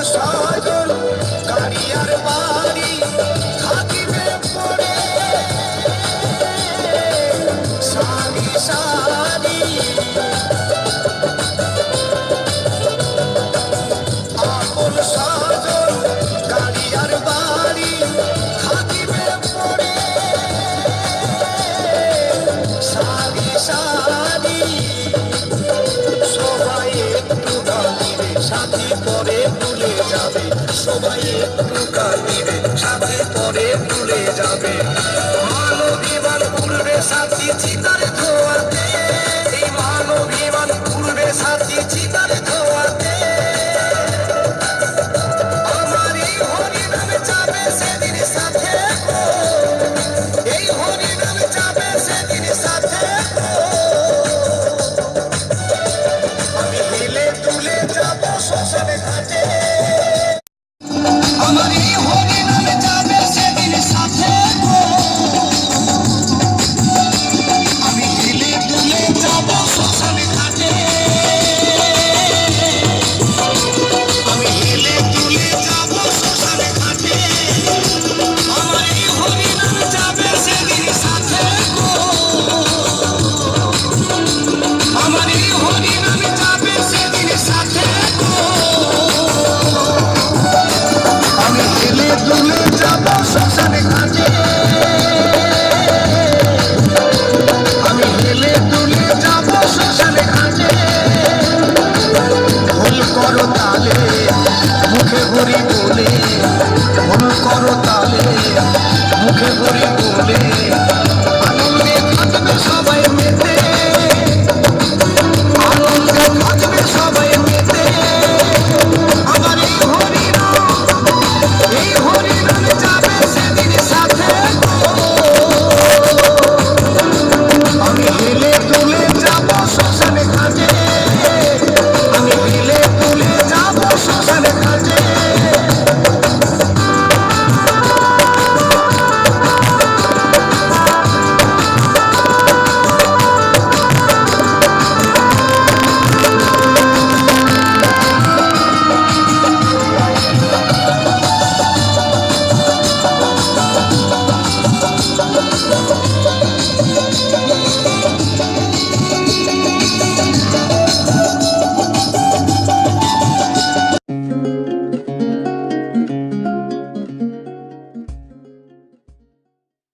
সাজন গাড়ি আর বাড়ি থাকিবে পড়ে সারি সারি আপন সাজন গাড়ি আর বাড়ি থাকিবে পড়ে সারি সারি সবাই একটু কাঁদিবে সাথী পরে ভুলে যাবে সবাই একটু কাঁদিবে সাথী পরে ভুলে যাবে মানবিমান পূর্বে সাথী চিতার ধোয়াতে এই মানবিমান পূর্বে সাথী চিতার ধোয়াতে আমারই হরিনাম যাবে সেদিন সাথে এই হরিনাম যাবে সেদিন সাথে আমি হেলে তুলে যাব শ্মশানে ঘাটে আমারই হরিনাম যাবে সেদিন সাথে আমি হেলে তুলে যাব শ্মশানে ঘাটে আমি হেলে তুলে যাব শ্মশানে ঘাটে আমারই হরিনাম যাবে সেদিন সাথে আমারই হরিনাম যাবে সেদিন সাথে আমি হেলে দুলে যাব শ্মশানে ঘাটে আমি হেলে দুলে যাব শ্মশানে ঘাটে ভুল করো তালে মুখে হরি বলে ভুল করো তালে মুখে হরি বলে আনন্দে থাকবে সবাই মেতে